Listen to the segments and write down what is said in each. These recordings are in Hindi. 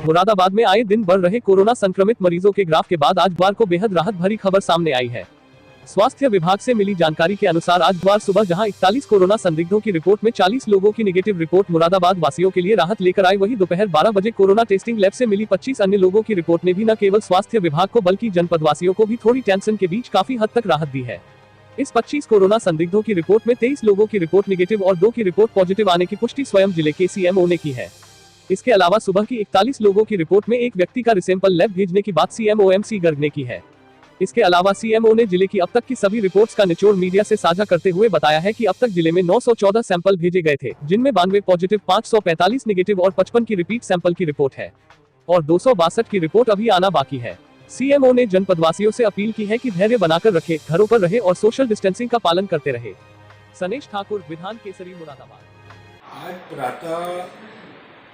मुरादाबाद में आए दिन बढ़ रहे कोरोना संक्रमित मरीजों के ग्राफ के बाद आज बुधवार को बेहद राहत भरी खबर सामने आई है। स्वास्थ्य विभाग से मिली जानकारी के अनुसार आज बुधवार सुबह जहां 41 कोरोना संदिग्धों की रिपोर्ट में 40 लोगों की निगेटिव रिपोर्ट मुरादाबाद वासियों के लिए राहत लेकर आई, वहीं दोपहर 12 बजे कोरोना टेस्टिंग लैब से मिली 25 अन्य लोगों की रिपोर्ट ने भी न केवल स्वास्थ्य विभाग को बल्कि जनपद वासियों को भी थोड़ी टेंशन के बीच काफी हद तक राहत दी है। इस 25 कोरोना संदिग्धों की रिपोर्ट में 23 लोगों की रिपोर्ट निगेटिव और 2 की रिपोर्ट पॉजिटिव आने की पुष्टि स्वयं जिले के सीएमओ ने की है। इसके अलावा सुबह की 41 लोगों की रिपोर्ट में एक व्यक्ति का सैंपल लैब भेजने की बात सीएमओ एमसी गर्ग ने की है। इसके अलावा सीएमओ ने जिले की अब तक की सभी रिपोर्ट्स का निचोड़ मीडिया से साझा करते हुए बताया है कि अब तक जिले में 914 सैंपल भेजे गए थे, जिनमें 92 पॉजिटिव, 545 निगेटिव और 55 की रिपीट सैंपल की रिपोर्ट है और 262 की रिपोर्ट अभी आना बाकी है। सीएमओ ने जनपदवासियों से अपील की है कि धैर्य बनाकर रखे, घरों पर रहे और सोशल डिस्टेंसिंग का पालन करते रहे। सनेश ठाकुर, विधान केसरी, मुरादाबाद। आज प्रातः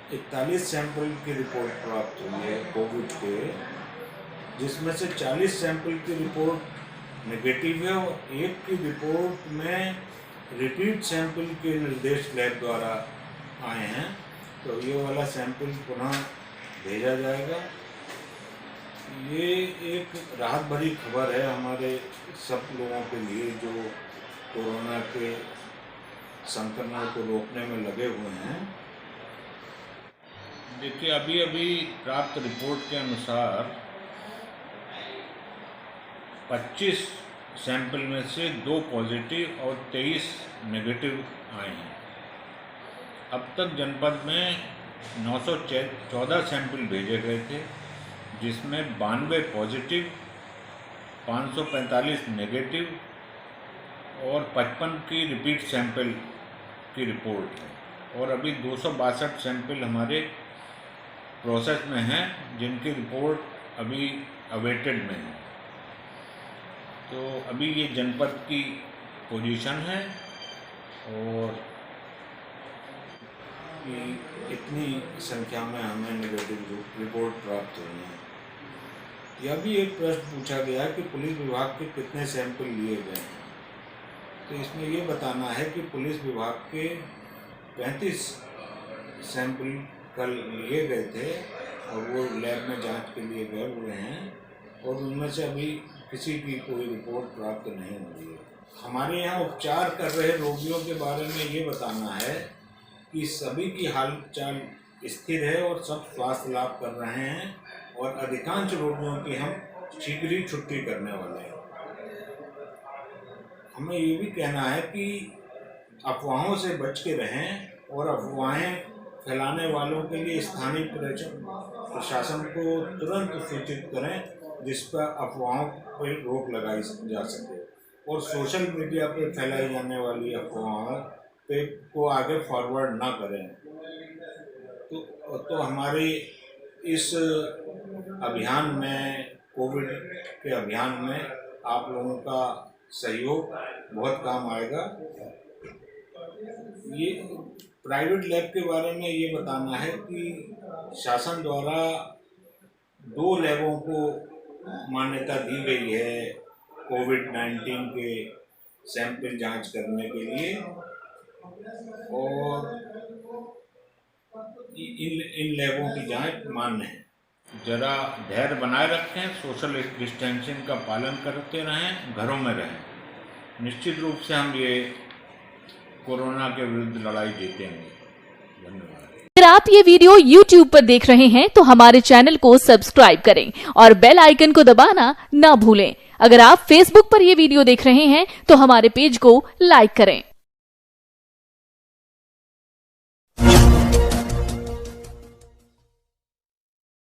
41 सैंपल की रिपोर्ट प्राप्त हुई है कोविड के, जिसमें से 40 सैंपल की रिपोर्ट नेगेटिव है और एक की रिपोर्ट में रिपीट सैंपल के निर्देश लैब द्वारा आए हैं, तो ये वाला सैंपल पुनः भेजा जाएगा। ये एक राहत भरी खबर है हमारे सब लोगों के लिए जो कोरोना के संक्रमण को रोकने में लगे हुए हैं। देखिए, अभी प्राप्त रिपोर्ट के अनुसार 25 सैंपल में से 2 पॉजिटिव और 23 नेगेटिव आए हैं। अब तक जनपद में 914 सैंपल भेजे गए थे, जिसमें 92 पॉजिटिव, 545 नेगेटिव और 55 की रिपीट सैंपल की रिपोर्ट है और अभी 262 सैंपल हमारे प्रोसेस में हैं, जिनकी रिपोर्ट अभी अवेटेड में है। तो अभी ये जनपद की पोजीशन है और इतनी संख्या में हमें नेगेटिव रिपोर्ट प्राप्त हुई है। यह भी एक प्रश्न पूछा गया कि पुलिस विभाग के कितने सैंपल लिए गए हैं, तो इसमें ये बताना है कि पुलिस विभाग के 35 सैंपल कल लिए गए थे और वो लैब में जांच के लिए गए हुए हैं और उनमें से अभी किसी की कोई रिपोर्ट प्राप्त नहीं हुई है। हमारे यहाँ उपचार कर रहे रोगियों के बारे में ये बताना है कि सभी की हालचाल स्थिर है और सब स्वास्थ्य लाभ कर रहे हैं और अधिकांश रोगियों की हम शीघ्र ही छुट्टी करने वाले हैं। हमें ये भी कहना है कि अफवाहों से बच के रहें और अफवाहें फैलाने वालों के लिए स्थानीय प्रशासन को तुरंत सूचित करें, जिस पर अफवाहों पर रोक लगाई जा सके और सोशल मीडिया पर फैलाई जाने वाली अफवाहों पे को आगे फॉरवर्ड ना करें। तो हमारे इस अभियान में, कोविड के अभियान में आप लोगों का सहयोग बहुत काम आएगा। ये प्राइवेट लैब के बारे में ये बताना है कि शासन द्वारा 2 लैबों को मान्यता दी गई है कोविड-19 के सैंपल जांच करने के लिए और इन लैबों की जांच मान्य है। जरा धैर्य बनाए रखें, सोशल डिस्टेंसिंग का पालन करते रहें, घरों में रहें। निश्चित रूप से हम ये कोरोना के विरुद्ध लड़ाई जीतेंगे। धन्यवाद। अगर आप ये वीडियो YouTube पर देख रहे हैं तो हमारे चैनल को सब्सक्राइब करें और बेल आइकन को दबाना ना भूलें। अगर आप Facebook पर ये वीडियो देख रहे हैं तो हमारे पेज को लाइक करें।